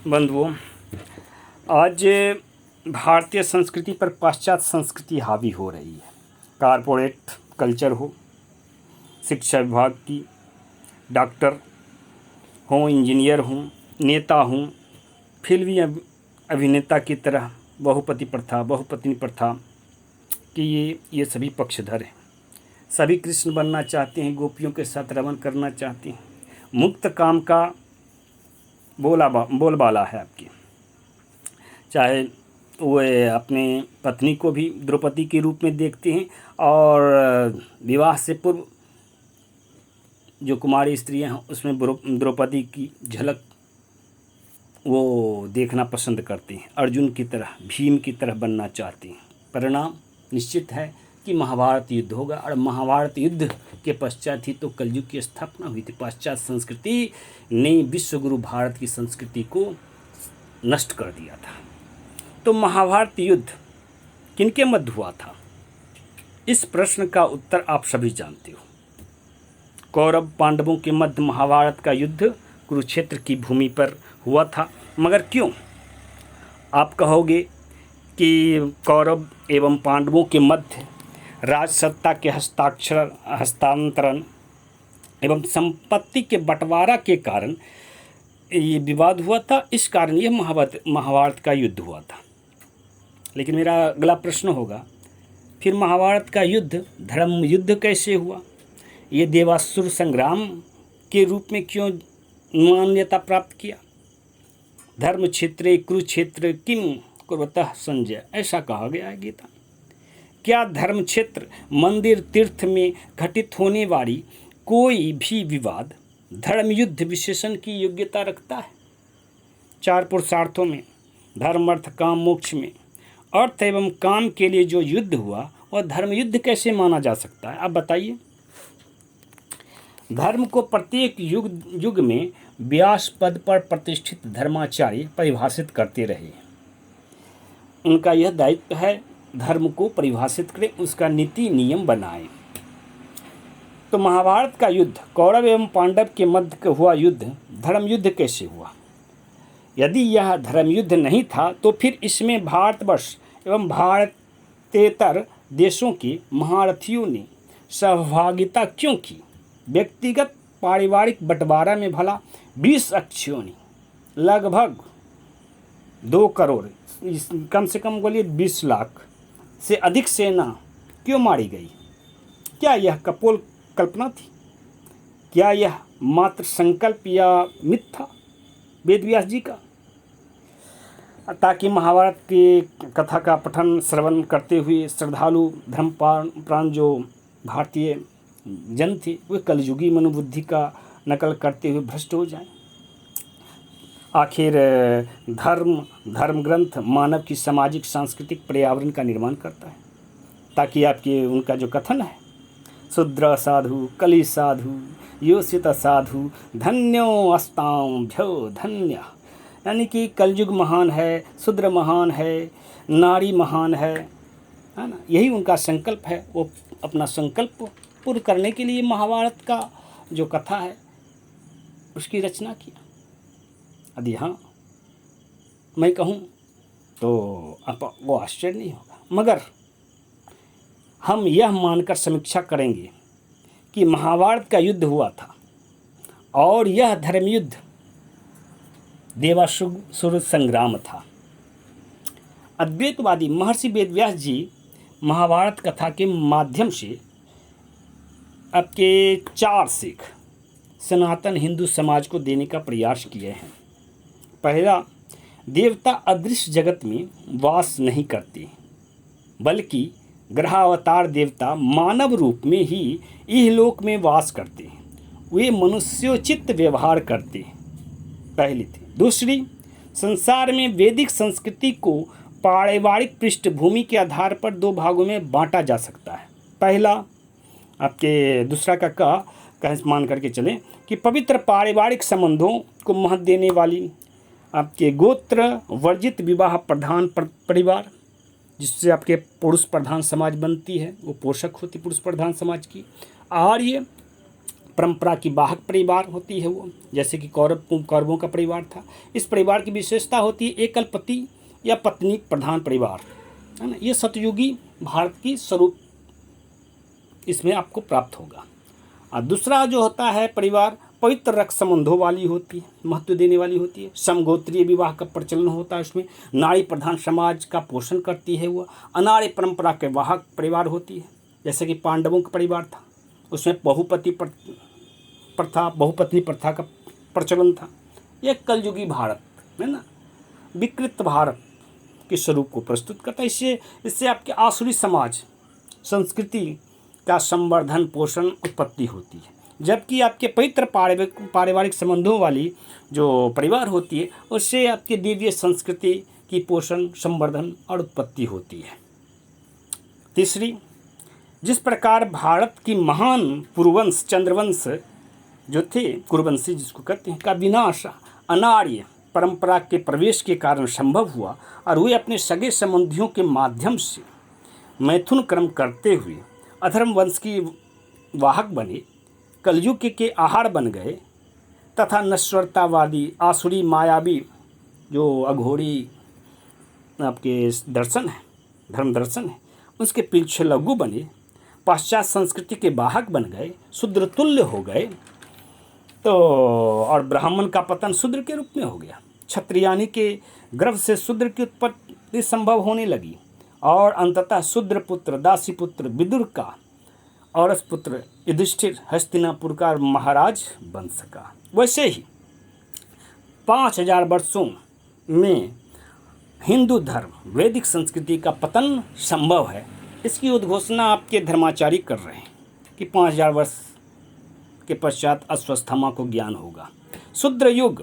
बंधुओं, आज भारतीय संस्कृति पर पाश्चात्य संस्कृति हावी हो रही है। कारपोरेट कल्चर हो, शिक्षा विभाग की, डॉक्टर हों, इंजीनियर हों, नेता हों, फिल्मी अभिनेता की तरह बहुपति प्रथा, बहुपत्नी प्रथा कि ये सभी पक्षधर हैं। सभी कृष्ण बनना चाहते हैं, गोपियों के साथ रमण करना चाहते हैं। मुक्त काम का बोलबाला है आपकी। चाहे वो अपने पत्नी को भी द्रौपदी के रूप में देखते हैं और विवाह से पूर्व जो कुमारी स्त्रियां हैं उसमें द्रौपदी की झलक वो देखना पसंद करते हैं। अर्जुन की तरह, भीम की तरह बनना चाहते हैं। परिणाम निश्चित है कि महाभारत युद्ध होगा और महाभारत युद्ध के पश्चात ही तो कलयुग की स्थापना हुई थी। पाश्चात्य संस्कृति ने विश्वगुरु भारत की संस्कृति को नष्ट कर दिया था। तो महाभारत युद्ध किनके मध्य हुआ था? इस प्रश्न का उत्तर आप सभी जानते हो। कौरव पांडवों के मध्य महाभारत का युद्ध कुरुक्षेत्र की भूमि पर हुआ था। मगर क्यों? आप कहोगे कि कौरव एवं पांडवों के मध्य राजसत्ता के हस्तांतरण एवं संपत्ति के बंटवारा के कारण ये विवाद हुआ था। इस कारण यह महाभारत का युद्ध हुआ था। लेकिन मेरा अगला प्रश्न होगा, फिर महाभारत का युद्ध धर्म युद्ध कैसे हुआ? ये देवासुर संग्राम के रूप में क्यों मान्यता प्राप्त किया? धर्म क्षेत्रे कुरुक्षेत्र किम कुर्वतः संजय, ऐसा कहा गया है गीता। क्या धर्म क्षेत्र, मंदिर, तीर्थ में घटित होने वाली कोई भी विवाद धर्म युद्ध विशेषण की योग्यता रखता है? चार पुरुषार्थों में, धर्म अर्थ काम मोक्ष में अर्थ एवं काम के लिए जो युद्ध हुआ वह धर्म युद्ध कैसे माना जा सकता है? आप बताइए। धर्म को प्रत्येक युग में व्यास पद पर प्रतिष्ठित धर्माचार्य परिभाषित करते रहे। उनका यह दायित्व है धर्म को परिभाषित करें, उसका नीति नियम बनाएं। तो महाभारत का युद्ध कौरव एवं पांडव के मध्य हुआ युद्ध धर्म युद्ध कैसे हुआ? यदि यह धर्म युद्ध नहीं था तो फिर इसमें भारतवर्ष एवं भारतेतर देशों के महारथियों ने सहभागिता क्यों की? व्यक्तिगत पारिवारिक बंटवारा में भला 20 अक्षयों ने लगभग 2 करोड़, कम से कम बोलिए 20 लाख से अधिक सेना क्यों मारी गई? क्या यह कपोल कल्पना थी? क्या यह मात्र संकल्प या मिथ था वेदव्यास जी का? ताकि महाभारत की कथा का पठन श्रवण करते हुए श्रद्धालु धर्मप्राण जो भारतीय जन थे वे कलयुगी मनोबुद्धि का नकल करते हुए भ्रष्ट हो जाएं। आखिर धर्म ग्रंथ मानव की सामाजिक सांस्कृतिक पर्यावरण का निर्माण करता है, ताकि आपके उनका जो कथन है, शूद्र साधु कलि साधु योषित साधु धन्यो अस्तां भ्यो धन्य, यानी कि कलयुग महान है, शूद्र महान है, नारी महान है ना। यही उनका संकल्प है। वो अपना संकल्प पूर्ण करने के लिए महाभारत का जो कथा है उसकी रचना किया। यदि हाँ मैं कहूँ तो आप वो आश्चर्य नहीं होगा। मगर हम यह मानकर समीक्षा करेंगे कि महाभारत का युद्ध हुआ था और यह धर्म युद्ध देवासुर संग्राम था। अद्वैतवादी महर्षि वेदव्यास जी महाभारत कथा के माध्यम से आपके 4 सीख सनातन हिंदू समाज को देने का प्रयास किए हैं। पहला, देवता अदृश्य जगत में वास नहीं करते, बल्कि ग्रहावतार देवता मानव रूप में ही इहलोक में वास करते हैं। वे मनुष्योचित व्यवहार करते हैं, पहली थी। दूसरी, संसार में वैदिक संस्कृति को पारिवारिक पृष्ठभूमि के आधार पर 2 भागों में बांटा जा सकता है। पहला आपके दूसरा का कह मान करके चलें कि पवित्र पारिवारिक संबंधों को महत्व देने वाली आपके गोत्र वर्जित विवाह प्रधान परिवार, जिससे आपके पुरुष प्रधान समाज बनती है, वो पोषक होती पुरुष प्रधान समाज की। आर्य परंपरा की वाहक परिवार होती है वो, जैसे कि कौरवों का परिवार था। इस परिवार की विशेषता होती है एकल पति या पत्नी प्रधान परिवार, है ना। ये सतयुगी भारत की स्वरूप इसमें आपको प्राप्त होगा। और दूसरा जो होता है परिवार, पवित्र रक्त संबंधों वाली होती है, महत्व देने वाली होती है। समगोत्रीय विवाह का प्रचलन होता है उसमें। नारी प्रधान समाज का पोषण करती है वो। अनार्य परंपरा के वाहक परिवार होती है, जैसे कि पांडवों का परिवार था, उसमें बहुपत्नी प्रथा का प्रचलन था। यह कलयुगी भारत, है ना, विकृत भारत के स्वरूप को प्रस्तुत करता है। इससे आपके आसुरी समाज संस्कृति का संवर्धन पोषण उत्पत्ति होती है। जबकि आपके पवित्र पारिवारिक संबंधों वाली जो परिवार होती है, उससे आपके दिव्य संस्कृति की पोषण संवर्धन और उत्पत्ति होती है। तीसरी, जिस प्रकार भारत की महान पुरुवंश चंद्रवंश जो थे, कुरुवंशी जिसको कहते हैं, का विनाश अनार्य परंपरा के प्रवेश के कारण संभव हुआ और वे अपने सगे संबंधियों के माध्यम से मैथुन कर्म करते हुए अधर्म वंश की वाहक बने, कलयुग के आहार बन गए तथा नश्वरतावादी आसुरी मायावी जो अघोरी आपके दर्शन है, धर्म दर्शन है, उसके पीछे लघु बने, पाश्चात्य संस्कृति के वाहक बन गए, शूद्र तुल्य हो गए। तो और ब्राह्मण का पतन शूद्र के रूप में हो गया। क्षत्रियानी के गर्भ से शूद्र की उत्पत्ति संभव होने लगी और अंततः शूद्र पुत्र दासी पुत्र विदुर का औरस पुत्र युधिष्ठिर हस्तिनापुर का महाराज बन सका। वैसे ही 5000 वर्षों में हिंदू धर्म वैदिक संस्कृति का पतन संभव है। इसकी उद्घोषणा आपके धर्माचारी कर रहे हैं कि 5000 वर्ष के पश्चात अस्वस्थमा को ज्ञान होगा। शूद्र युग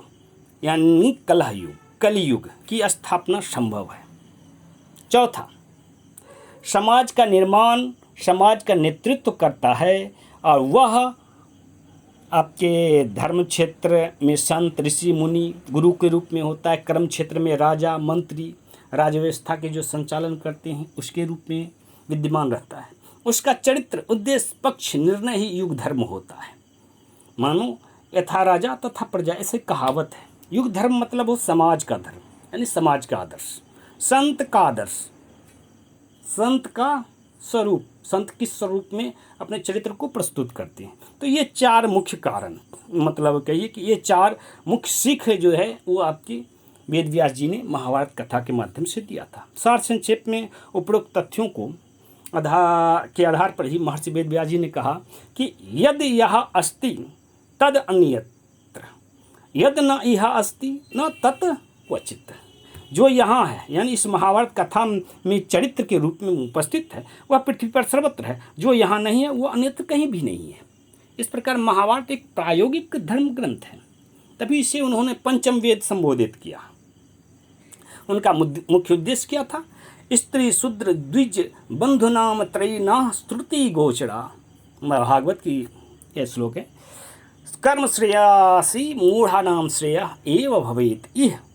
यानी कलह युग, कलियुग की स्थापना संभव है। चौथा, समाज का निर्माण समाज का नेतृत्व करता है और वह आपके धर्म क्षेत्र में संत ऋषि मुनि गुरु के रूप में होता है। कर्म क्षेत्र में राजा मंत्री राज व्यवस्था के जो संचालन करते हैं उसके रूप में विद्यमान रहता है। उसका चरित्र उद्देश्य पक्ष निर्णय ही युग धर्म होता है। मानो यथा राजा तथा प्रजा, ऐसे कहावत है। युग धर्म मतलब हो समाज का धर्म, यानी समाज का आदर्श, संत का आदर्श, संत का स्वरूप, संत किस स्वरूप में अपने चरित्र को प्रस्तुत करते हैं। तो ये 4 मुख्य कारण, मतलब कहिए कि ये 4 मुख्य सीख जो है वो आपकी वेद व्यास जी ने महाभारत कथा के माध्यम से दिया था। सार संक्षेप में उपरोक्त तथ्यों को आधार पर ही महर्षि वेद व्यास जी ने कहा कि यदि यह अस्ति तद अन्यत्र, यद न यह अस्ति न तत् क्वचित। जो यहाँ है यानी इस महाभारत कथा में चरित्र के रूप में उपस्थित है वह पृथ्वी पर सर्वत्र है। जो यहाँ नहीं है वो अन्यत्र कहीं भी नहीं है। इस प्रकार महाभारत एक प्रायोगिक धर्म ग्रंथ है, तभी इसे उन्होंने पंचम वेद संबोधित किया। उनका मुख्य उद्देश्य क्या था? स्त्री शूद्र द्विज बंधुनाम त्रयीना स्तुति गोचरा, भागवत की यह श्लोक है। कर्म श्रेयासी मूढ़ानाम श्रेय एव भवेत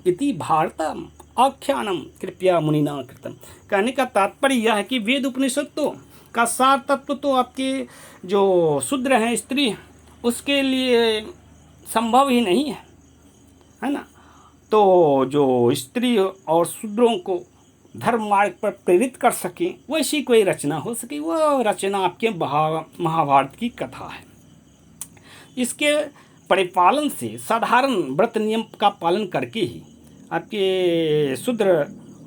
इति भारतम आख्यानम कृपया मुनिना कृतम। कहने का तात्पर्य यह है कि वेद उपनिषदों का सार तत्व तो आपके जो शूद्र हैं, स्त्री, उसके लिए संभव ही नहीं है, है ना। तो जो स्त्री और शूद्रों को धर्म मार्ग पर प्रेरित कर सके वैसी कोई रचना हो सके, वह रचना आपके महाभारत की कथा है। इसके परिपालन से साधारण व्रत नियम का पालन करके ही आपके शूद्र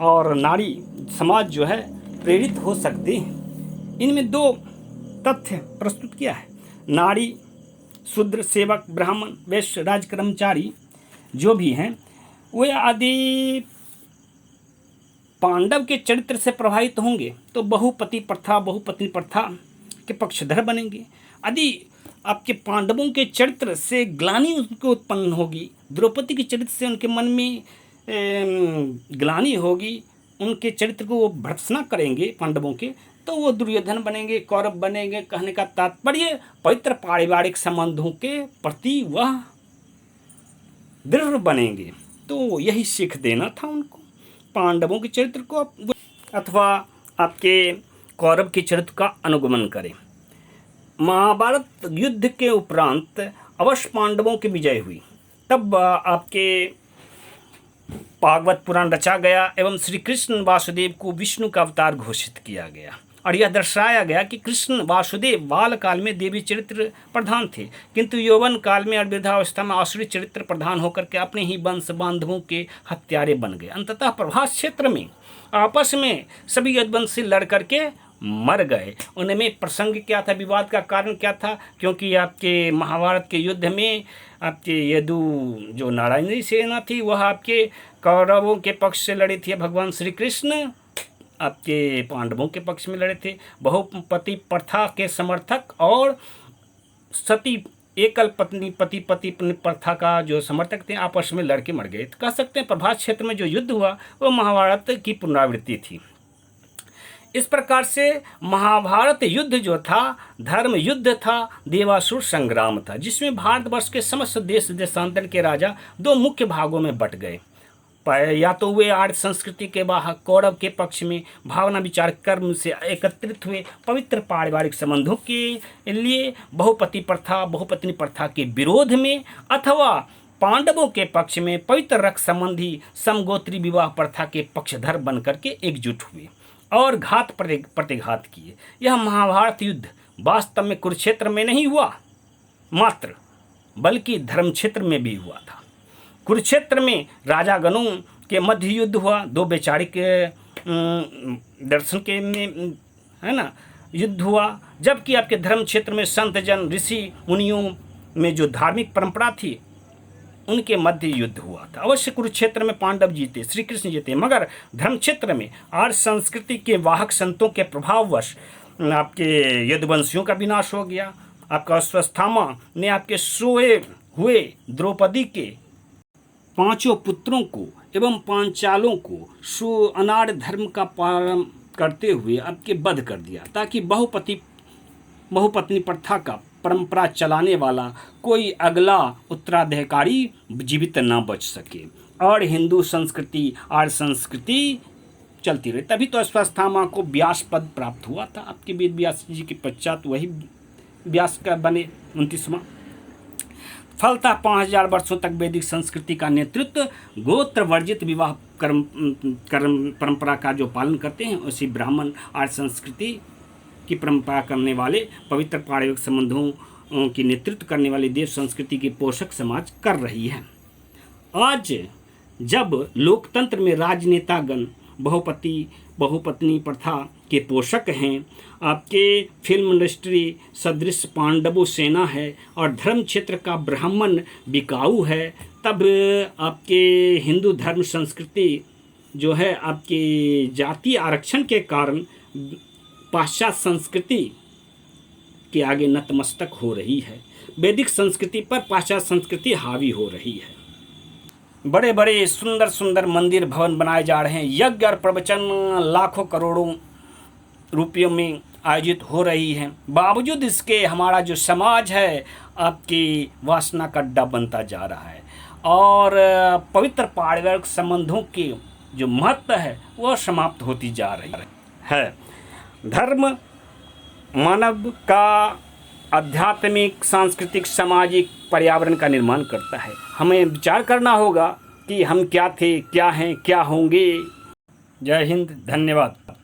और नारी समाज जो है प्रेरित हो सकते हैं। इनमें 2 तथ्य प्रस्तुत किया है। नारी शूद्र सेवक ब्राह्मण वैश्य राज कर्मचारी जो भी हैं वे आदि पांडव के चरित्र से प्रभावित होंगे तो बहुपत्नी प्रथा के पक्षधर बनेंगे। यदि आपके पांडवों के चरित्र से ग्लानि उनको उत्पन्न होगी, द्रौपदी के चरित्र से उनके मन में ग्लानि होगी, उनके चरित्र को वो भर्त्सना करेंगे पांडवों के, तो वो दुर्योधन बनेंगे, कौरव बनेंगे। कहने का तात्पर्य पवित्र पारिवारिक संबंधों के प्रति वह दृढ़ बनेंगे। तो यही सीख देना था उनको, पांडवों के चरित्र को अथवा आपके कौरव के चरित्र का अनुगमन करें। महाभारत युद्ध के उपरांत अवश्य पांडवों की विजय हुई, तब आपके भागवत पुराण रचा गया एवं श्री कृष्ण वासुदेव को विष्णु का अवतार घोषित किया गया और यह दर्शाया गया कि कृष्ण वासुदेव बाल काल में देवी चरित्र प्रधान थे, किंतु यौवन काल में और वृद्धावस्था में आसुरी चरित्र प्रधान होकर के अपने ही वंश बांधवों के हत्यारे बन गए। अंततः प्रभास क्षेत्र में आपस में सभी यदुवंशी लड़ करके मर गए। उनमें प्रसंग क्या था, विवाद का कारण क्या था? क्योंकि आपके महाभारत के युद्ध में आपके यदु जो नारायणी सेना थी वह आपके कौरवों के पक्ष से लड़ी थी, भगवान श्री कृष्ण आपके पांडवों के पक्ष में लड़े थे। बहुपति प्रथा के समर्थक और सती एकल पत्नी पति प्रथा का जो समर्थक थे आपस में लड़के मर गए। कह सकते हैं प्रभास क्षेत्र में जो युद्ध हुआ वो महाभारत की पुनरावृत्ति थी। इस प्रकार से महाभारत युद्ध जो था धर्म युद्ध था, देवासुर संग्राम था, जिसमें भारतवर्ष के समस्त देश देशांतर के राजा दो मुख्य भागों में बट गए। या तो वे आर्य संस्कृति के वाहक कौरव के पक्ष में भावना विचार कर्म से एकत्रित हुए पवित्र पारिवारिक संबंधों के लिए बहुपति प्रथा बहुपत्नी प्रथा के विरोध में, अथवा पांडवों के पक्ष में पवित्र रक्त संबंधी समगोत्री विवाह प्रथा के पक्षधर बनकर के एकजुट हुए और घात प्रतिघात किए। यह महाभारत युद्ध वास्तव में कुरुक्षेत्र में नहीं हुआ मात्र, बल्कि धर्म क्षेत्र में भी हुआ था। कुरुक्षेत्र में राजागणों के मध्य युद्ध हुआ, दो वैचारिक दर्शन के में है ना युद्ध हुआ, जबकि आपके धर्म क्षेत्र में संत जन ऋषि मुनियों में जो धार्मिक परंपरा थी उनके मध्य युद्ध हुआ था। अवश्य कुरुक्षेत्र में पांडव जीते, श्री कृष्ण जीते, मगर धर्म क्षेत्र में आर्य संस्कृति के वाहक संतों के प्रभाववश आपके यदुवंशियों का विनाश हो गया। आपका अश्वत्थामा ने आपके सोए हुए द्रौपदी के पांचों पुत्रों को एवं पांचालों को अनार्य धर्म का पालन करते हुए आपके वध कर दिया, ताकि बहुपत्नी प्रथा का परंपरा चलाने वाला कोई अगला उत्तराधिकारी जीवित न बच सके और हिंदू संस्कृति आर्य संस्कृति चलती रही। तभी तो अश्वत्थामा को व्यास पद प्राप्त हुआ था। आपके वेद व्यास जी के पश्चात वही व्यास का बने 29वां। फलतः 5000 वर्षों तक वैदिक संस्कृति का नेतृत्व गोत्र वर्जित विवाह कर्म परंपरा का जो पालन करते हैं उसी ब्राह्मण आर्य संस्कृति की परंपरा करने वाले पवित्र पारिवारिक संबंधों की नेतृत्व करने वाली देव संस्कृति की पोषक समाज कर रही है। आज जब लोकतंत्र में राजनेतागण बहुपत्नी प्रथा के पोषक हैं, आपके फिल्म इंडस्ट्री सदृश पांडवों सेना है और धर्म क्षेत्र का ब्राह्मण बिकाऊ है, तब आपके हिंदू धर्म संस्कृति जो है आपकी जाति आरक्षण के कारण पाश्चात्य संस्कृति के आगे नतमस्तक हो रही है। वैदिक संस्कृति पर पाश्चात्य संस्कृति हावी हो रही है। बड़े बड़े सुंदर सुंदर मंदिर भवन बनाए जा रहे हैं, यज्ञ और प्रवचन लाखों करोड़ों रुपयों में आयोजित हो रही हैं, बावजूद इसके हमारा जो समाज है आपकी वासना का अड्डा बनता जा रहा है और पवित्र पारिवारिक संबंधों के जो महत्व है वह समाप्त होती जा रही है। धर्म मानव का आध्यात्मिक सांस्कृतिक सामाजिक पर्यावरण का निर्माण करता है। हमें विचार करना होगा कि हम क्या थे, क्या हैं, क्या होंगे। जय हिंद, धन्यवाद।